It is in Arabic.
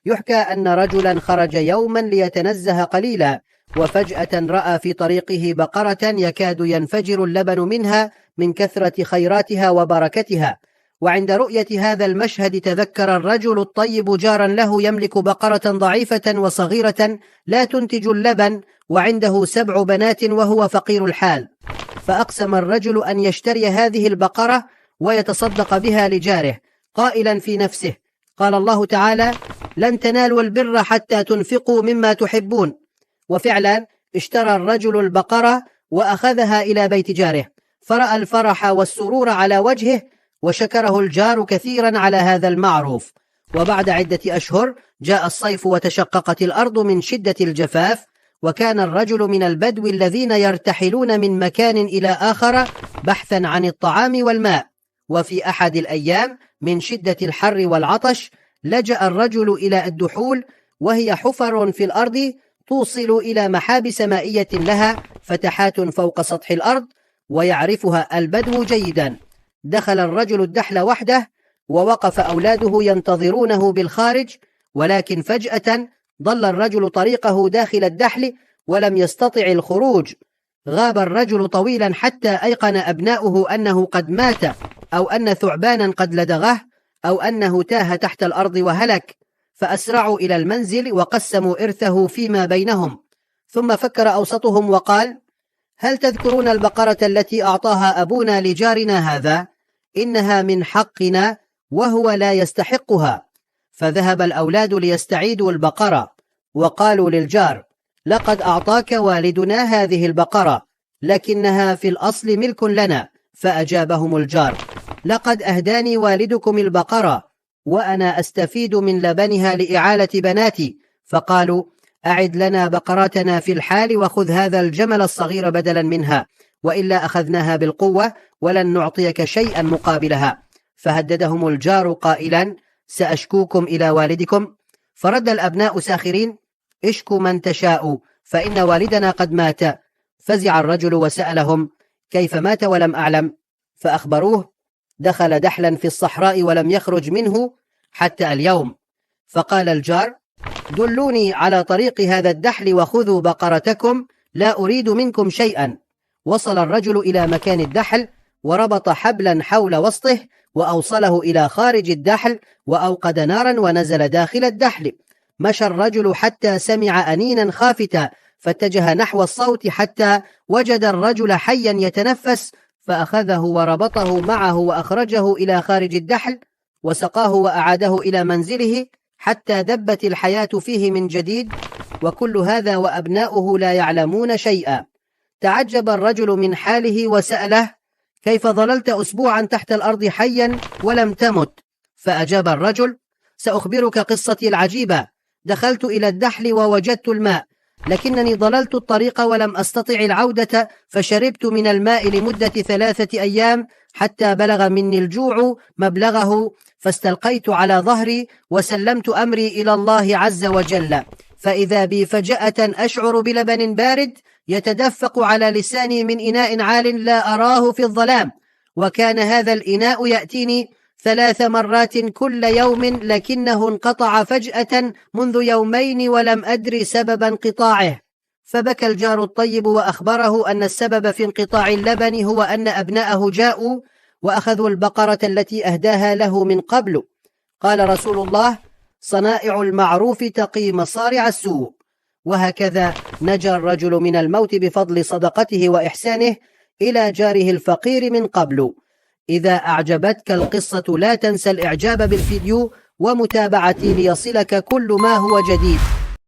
يحكى أن رجلا خرج يوما ليتنزه قليلا، وفجأة رأى في طريقه بقرة يكاد ينفجر اللبن منها من كثرة خيراتها وبركتها. وعند رؤية هذا المشهد تذكر الرجل الطيب جارا له يملك بقرة ضعيفة وصغيرة لا تنتج اللبن، وعنده 7 بنات وهو فقير الحال، فأقسم الرجل أن يشتري هذه البقرة ويتصدق بها لجاره، قائلا في نفسه: قال الله تعالى: لن تنالوا البر حتى تنفقوا مما تحبون. وفعلا اشترى الرجل البقرة وأخذها إلى بيت جاره، فرأى الفرح والسرور على وجهه، وشكره الجار كثيرا على هذا المعروف. وبعد عدة أشهر جاء الصيف وتشققت الأرض من شدة الجفاف، وكان الرجل من البدو الذين يرتحلون من مكان إلى آخر بحثا عن الطعام والماء. وفي أحد الأيام من شدة الحر والعطش لجأ الرجل إلى الدحول، وهي حفر في الأرض توصل إلى محابس مائية لها فتحات فوق سطح الأرض، ويعرفها البدو جيدا. دخل الرجل الدحل وحده، ووقف أولاده ينتظرونه بالخارج، ولكن فجأة ضل الرجل طريقه داخل الدحل ولم يستطع الخروج. غاب الرجل طويلا حتى أيقن أبناؤه أنه قد مات، أو أن ثعبانا قد لدغه، أو أنه تاه تحت الأرض وهلك، فأسرعوا إلى المنزل وقسموا إرثه فيما بينهم. ثم فكر أوسطهم وقال: هل تذكرون البقرة التي أعطاها أبونا لجارنا هذا؟ إنها من حقنا وهو لا يستحقها. فذهب الأولاد ليستعيدوا البقرة، وقالوا للجار: لقد أعطاك والدنا هذه البقرة، لكنها في الأصل ملك لنا. فأجابهم الجار: لقد أهداني والدكم البقرة، وأنا أستفيد من لبنها لإعالة بناتي. فقالوا: أعد لنا بقراتنا في الحال، وخذ هذا الجمل الصغير بدلا منها، وإلا أخذناها بالقوة ولن نعطيك شيئا مقابلها. فهددهم الجار قائلا: سأشكوكم إلى والدكم. فرد الأبناء ساخرين: اشكوا من تشاء، فإن والدنا قد مات. فزع الرجل وسألهم: كيف مات ولم أعلم؟ فأخبروه: دخل دحلا في الصحراء ولم يخرج منه حتى اليوم. فقال الجار: دلوني على طريق هذا الدحل وخذوا بقرتكم، لا أريد منكم شيئا. وصل الرجل إلى مكان الدحل، وربط حبلا حول وسطه، وأوصله إلى خارج الدحل، وأوقد نارا ونزل داخل الدحل. مشى الرجل حتى سمع أنينا خافتا، فاتجه نحو الصوت حتى وجد الرجل حيا يتنفس، فأخذه وربطه معه وأخرجه إلى خارج الدحل، وسقاه وأعاده إلى منزله حتى دبت الحياة فيه من جديد. وكل هذا وأبناؤه لا يعلمون شيئا. تعجب الرجل من حاله وسأله: كيف ظللت أسبوعا تحت الأرض حيا ولم تمت؟ فأجاب الرجل: سأخبرك قصتي العجيبة. دخلت إلى الدحل ووجدت الماء، لكنني ضللت الطريق ولم أستطع العودة، فشربت من الماء لمدة 3 أيام حتى بلغ مني الجوع مبلغه، فاستلقيت على ظهري وسلمت أمري إلى الله عز وجل، فإذا بي فجأة أشعر بلبن بارد يتدفق على لساني من إناء عال لا أراه في الظلام، وكان هذا الإناء يأتيني 3 مرات كل يوم، لكنه انقطع فجأة منذ يومين ولم أدري سبب انقطاعه. فبكى الجار الطيب وأخبره أن السبب في انقطاع اللبن هو أن أبناءه جاءوا وأخذوا البقرة التي أهداها له من قبل. قال رسول الله: صنائع المعروف تقي مصارع السوء. وهكذا نجا الرجل من الموت بفضل صدقته وإحسانه إلى جاره الفقير من قبل. إذا أعجبتك القصة لا تنسى الإعجاب بالفيديو ومتابعتي ليصلك كل ما هو جديد.